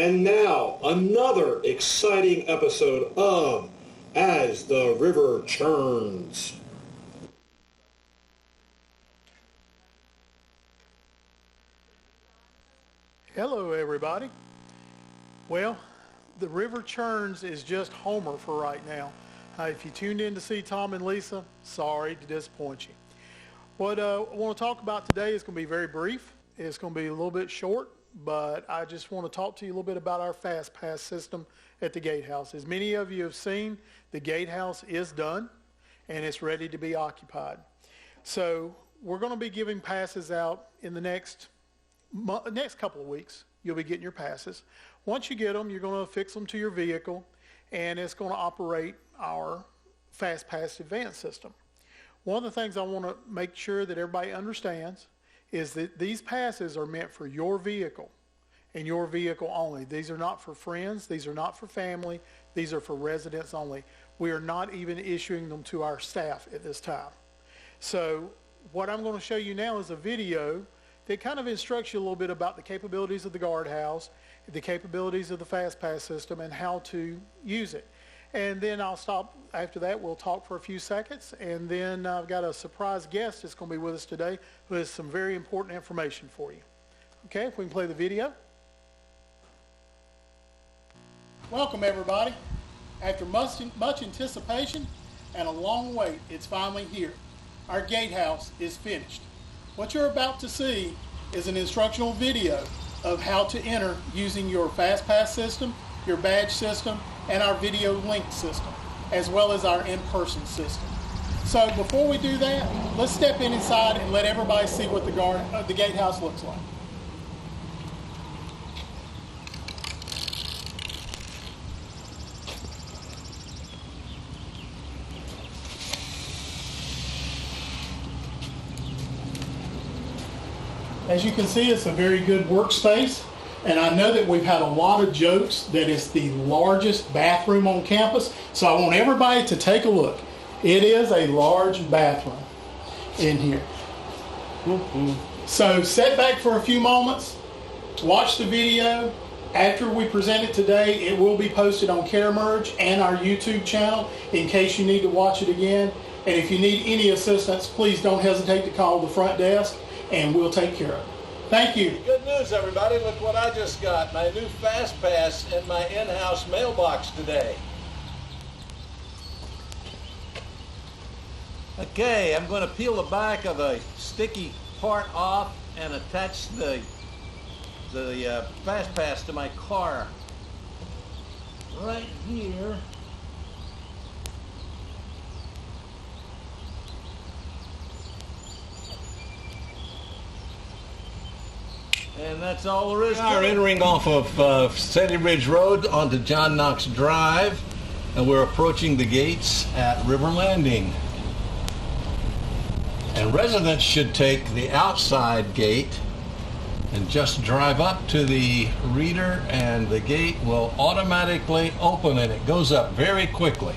And now, another exciting episode of As the River Churns. Hello, everybody. Well, the river churns is just Homer for right now. If you tuned in to see Tom and Lisa, sorry to disappoint you. What I want to talk about today is going to be very brief. It's going to be a little bit short, but I just want to talk to you a little bit about our Fast Pass system at the gatehouse. As many of you have seen, the gatehouse is done and it's ready to be occupied. So we're going to be giving passes out in the next couple of weeks. You'll be getting your passes. Once you get them, you're going to fix them to your vehicle, and it's going to operate our Fast Pass Advance system. One of the things I want to make sure that everybody understands is that these passes are meant for your vehicle and your vehicle only. These are not for friends. These are not for family. These are for residents only. We are not even issuing them to our staff at this time. So what I'm going to show you now is a video that kind of instructs you a little bit about the capabilities of the guardhouse, the capabilities of the Fast Pass system, and how to use it. And then I'll stop after that. We'll talk for a few seconds, and then I've got a surprise guest that's going to be with us today who has some very important information for you. Okay, if we can play the video. Welcome, everybody. After much anticipation and a long wait, it's finally here. Our gatehouse is finished. What you're about to see is an instructional video of how to enter using your Fast Pass system, your badge system, and our video link system, as well as our in-person system. So before we do that, let's step inside and let everybody see what the gatehouse looks like. As you can see, it's a very good workspace, and I know that we've had a lot of jokes that it's the largest bathroom on campus, so I want everybody to take a look. It is a large bathroom in here. So sit back for a few moments, watch the video. After we present it today, it will be posted on CareMerge and our YouTube channel in case you need to watch it again. And if you need any assistance, please don't hesitate to call the front desk, and we'll take care of it. Thank you. Good news, everybody. Look what I just got. My new Fast Pass in my in-house mailbox today. Okay, I'm going to peel the back of a sticky part off and attach the Fast Pass to my car. Right here. And that's all there is. We are entering off of Sandy Ridge Road onto John Knox Drive, and we're approaching the gates at River Landing. And residents should take the outside gate and just drive up to the reader, and the gate will automatically open, and it goes up very quickly.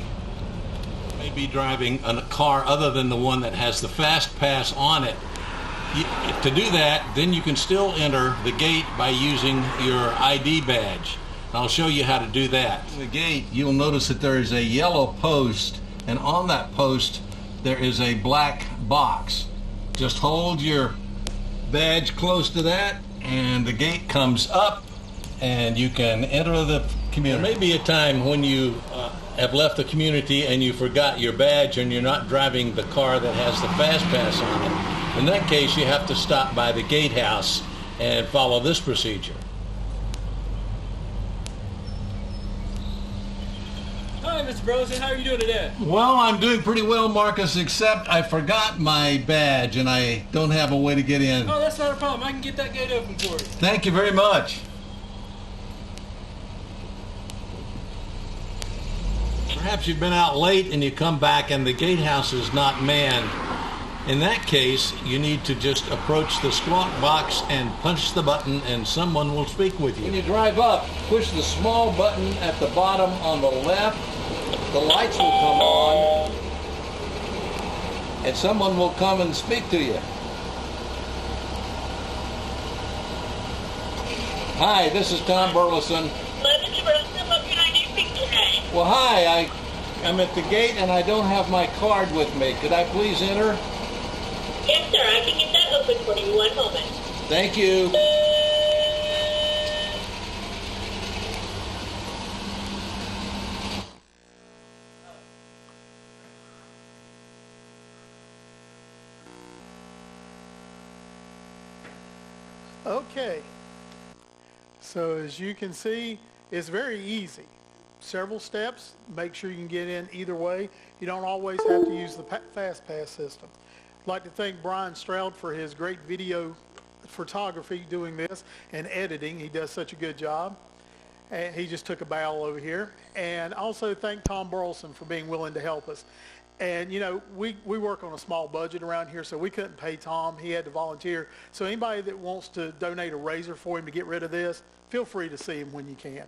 You may be driving a car other than the one that has the Fast Pass on it. To do that, then you can still enter the gate by using your ID badge. I'll show you how to do that. The gate, you'll notice that there is a yellow post, and on that post there is a black box. Just hold your badge close to that, and the gate comes up, and you can enter the community. There may be a time when you have left the community and you forgot your badge and you're not driving the car that has the Fast Pass on it. In that case, you have to stop by the gatehouse and follow this procedure. Hi, Mr. Rosen. How are you doing today? Well, I'm doing pretty well, Marcus, except I forgot my badge and I don't have a way to get in. Oh, that's not a problem. I can get that gate open for you. Thank you very much. Perhaps you've been out late and you come back and the gatehouse is not manned. In that case, you need to just approach the squawk box and punch the button, and someone will speak with you. When you drive up, push the small button at the bottom on the left. The lights will come on, and someone will come and speak to you. Hi, this is Tom Burleson. Mr. Burleson, what can I do for you today? Well, hi, I'm at the gate and I don't have my card with me. Could I please enter? Yes, sir. I can get that open for you. One moment. Thank you. Okay. So as you can see, it's very easy. Several steps. Make sure you can get in either way. You don't always have to use the Fast Pass system. I'd like to thank Brian Stroud for his great video photography doing this and editing. He does such a good job. And he just took a bow over here. And also thank Tom Burleson for being willing to help us. And, you know, we work on a small budget around here, so we couldn't pay Tom. He had to volunteer. So anybody that wants to donate a razor for him to get rid of this, feel free to see him when you can.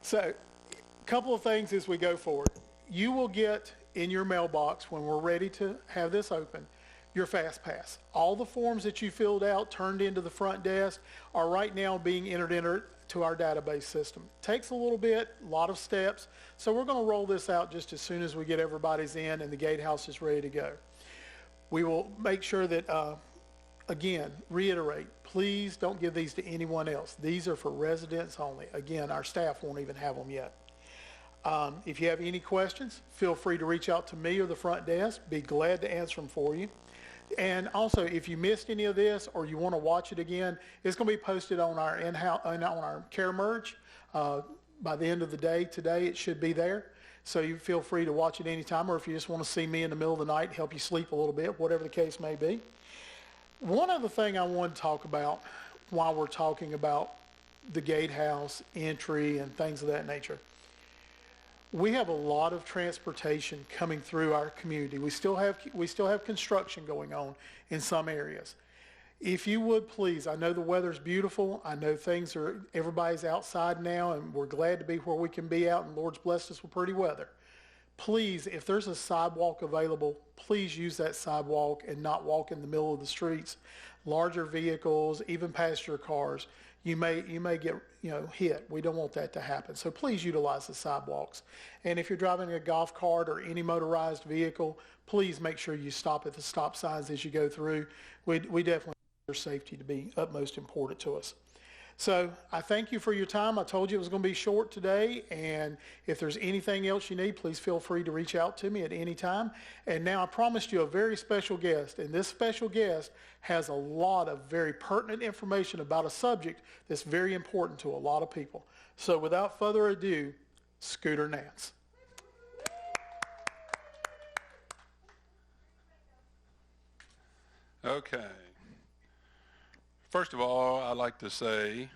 So a couple of things as we go forward. You will get in your mailbox when we're ready to have this open your Fast Pass. All the forms that you filled out, turned into the front desk, are right now being entered into our database system. Takes a little bit, a lot of steps, so we're going to roll this out just as soon as we get everybody's in and the gatehouse is ready to go. We will make sure that, again, reiterate, please don't give these to anyone else. These are for residents only. Again, our staff won't even have them yet. If you have any questions, feel free to reach out to me or the front desk. Be glad to answer them for you. And also, if you missed any of this or you want to watch it again, it's going to be posted on our on our Care Merge. By the end of the day today, it should be there. So you feel free to watch it anytime, or if you just want to see me in the middle of the night, help you sleep a little bit, whatever the case may be. One other thing I want to talk about while we're talking about the gatehouse entry and things of that nature. We have a lot of transportation coming through our community. We still have construction going on in some areas. If you would please, I know the weather's beautiful. I know everybody's outside now, and we're glad to be where we can be out, and Lord's blessed us with pretty weather. Please, if there's a sidewalk available, please use that sidewalk and not walk in the middle of the streets. Larger vehicles, even passenger cars, you may get hit. We don't want that to happen. So please utilize the sidewalks. And if you're driving a golf cart or any motorized vehicle, please make sure you stop at the stop signs as you go through. We definitely want your safety to be utmost important to us. So I thank you for your time. I told you it was going to be short today, and if there's anything else you need, please feel free to reach out to me at any time. And now I promised you a very special guest, and this special guest has a lot of very pertinent information about a subject that's very important to a lot of people. So without further ado, Scooter Nance. Okay. First of all, I'd like to say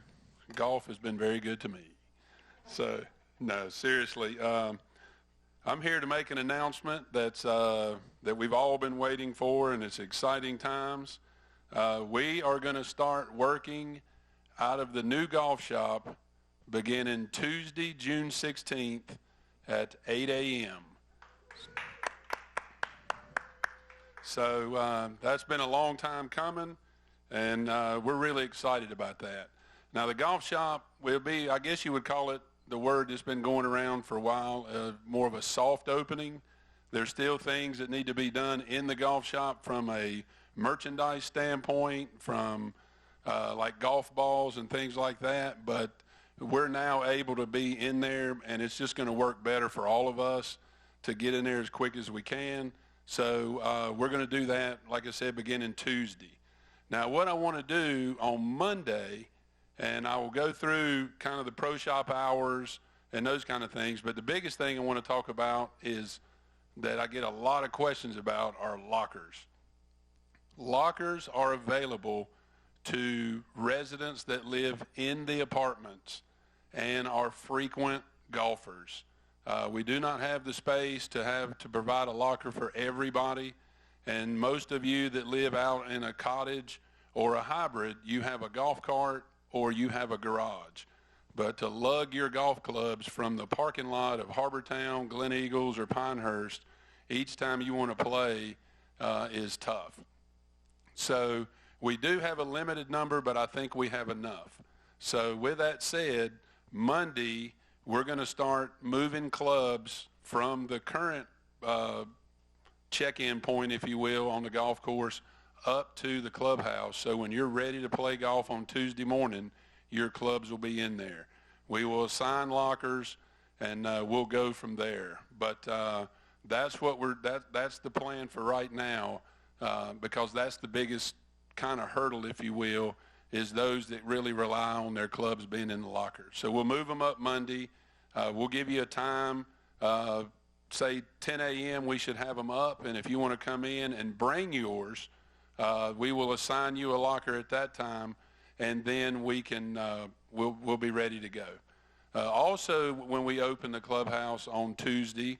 golf has been very good to me. So, no, seriously, I'm here to make an announcement that we've all been waiting for, and it's exciting times. We are going to start working out of the new golf shop beginning Tuesday, June 16th at 8 a.m. So that's been a long time coming. And we're really excited about that. Now, the golf shop will be, I guess you would call it, the word that's been going around for a while, more of a soft opening. There's still things that need to be done in the golf shop from a merchandise standpoint, from like golf balls and things like that. But we're now able to be in there, and it's just going to work better for all of us to get in there as quick as we can. So we're going to do that, like I said, beginning Tuesday. Now, what I want to do on Monday, and I will go through kind of the pro shop hours and those kind of things, but the biggest thing I want to talk about is that I get a lot of questions about are lockers. Lockers are available to residents that live in the apartments and are frequent golfers. We do not have the space to provide a locker for everybody. And most of you that live out in a cottage or a hybrid, you have a golf cart or you have a garage. But to lug your golf clubs from the parking lot of Harbortown, Glen Eagles, or Pinehurst each time you want to play is tough. So we do have a limited number, but I think we have enough. So with that said, Monday, we're going to start moving clubs from the current check-in point, if you will, on the golf course up to the clubhouse. So when you're ready to play golf on Tuesday morning, your clubs will be in there. We will assign lockers, and we'll go from there. But that's that's the plan for right now, because that's the biggest kind of hurdle, if you will, is those that really rely on their clubs being in the locker. So we'll move them up Monday. We'll give you a time, say 10 a.m. we should have them up, and if you want to come in and bring yours, we will assign you a locker at that time, and then we can we'll be ready to go. Also, when we open the clubhouse on Tuesday,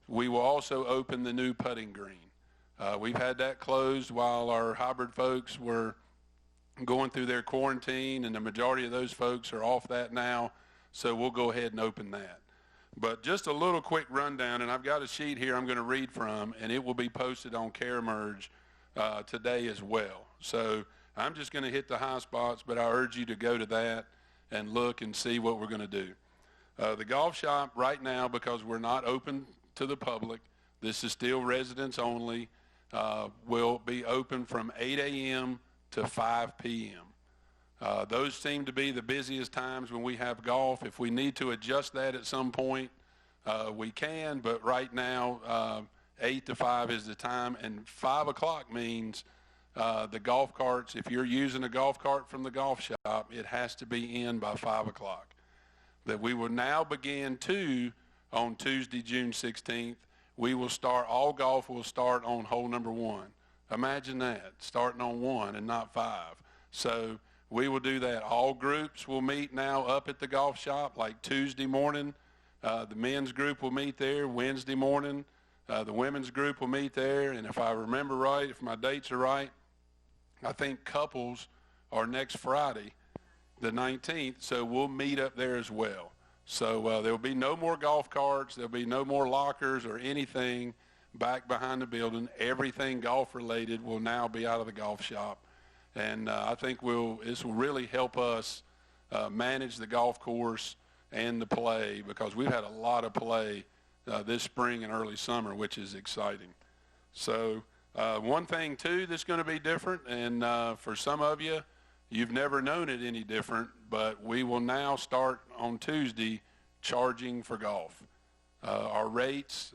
we will also open the new putting green. We've had that closed while our hybrid folks were going through their quarantine, and the majority of those folks are off that now, so we'll go ahead and open that. But just a little quick rundown, and I've got a sheet here I'm going to read from, and it will be posted on CareMerge today as well. So I'm just going to hit the high spots, but I urge you to go to that and look and see what we're going to do. The golf shop right now, because we're not open to the public, this is still residents only, will be open from 8 a.m. to 5 p.m. Those seem to be the busiest times when we have golf. If we need to adjust that at some point, we can, but right now 8 to 5 is the time, and 5 o'clock means the golf carts, if you're using a golf cart from the golf shop, it has to be in by 5 o'clock. That we will now begin on Tuesday, June 16th. We will start, all golf will start on hole number 1. Imagine that, starting on 1 and not 5. So we will do that. All groups will meet now up at the golf shop, like Tuesday morning. The men's group will meet there Wednesday morning. The women's group will meet there. And if I remember right, if my dates are right, I think couples are next Friday, the 19th, so we'll meet up there as well. So there will be no more golf carts. There will be no more lockers or anything back behind the building. Everything golf-related will now be out of the golf shop. And I think this will really help us manage the golf course and the play, because we've had a lot of play this spring and early summer, which is exciting. So one thing, too, that's going to be different, and for some of you, you've never known it any different, but we will now start on Tuesday charging for golf. Our rates,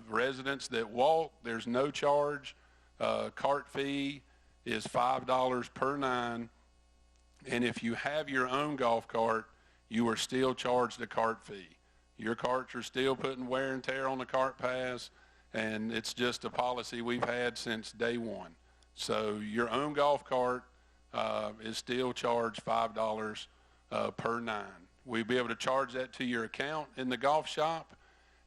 residents that walk, there's no charge. Cart fee is $5 per 9. And if you have your own golf cart, you are still charged a cart fee. Your carts are still putting wear and tear on the cart paths, and it's just a policy we've had since day one. So your own golf cart is still charged $5 per 9. We'll be able to charge that to your account in the golf shop,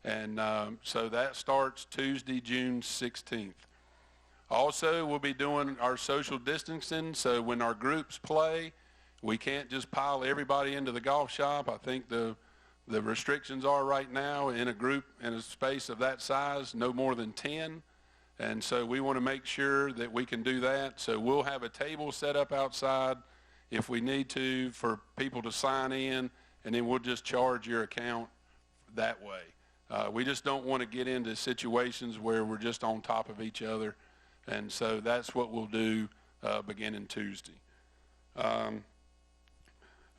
and so that starts Tuesday, June 16th. Also, we'll be doing our social distancing, so when our groups play, we can't just pile everybody into the golf shop. I think the restrictions are right now in a group, in a space of that size, no more than 10. And so we want to make sure that we can do that. So we'll have a table set up outside if we need to for people to sign in, and then we'll just charge your account that way. We just don't want to get into situations where we're just on top of each other. And so that's what we'll do beginning Tuesday.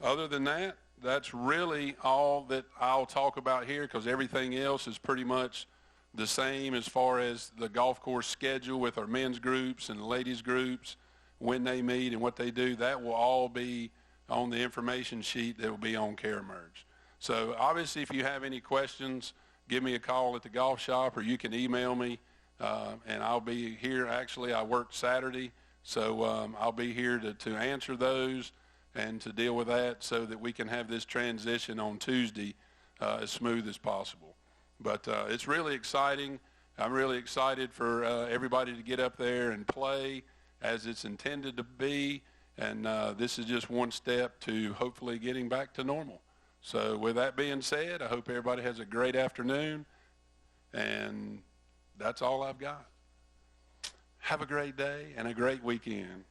Other than that, that's really all that I'll talk about here, because everything else is pretty much the same as far as the golf course schedule with our men's groups and ladies groups, when they meet and what they do. That will all be on the information sheet that will be on CareMerge. So obviously, if you have any questions, give me a call at the golf shop, or you can email me, and I'll be here. Actually, I work Saturday, so I'll be here to answer those and to deal with that, so that we can have this transition on Tuesday as smooth as possible. But it's really exciting. I'm really excited for everybody to get up there and play as it's intended to be. And this is just one step to hopefully getting back to normal. So with that being said, I hope everybody has a great afternoon. And that's all I've got. Have a great day and a great weekend.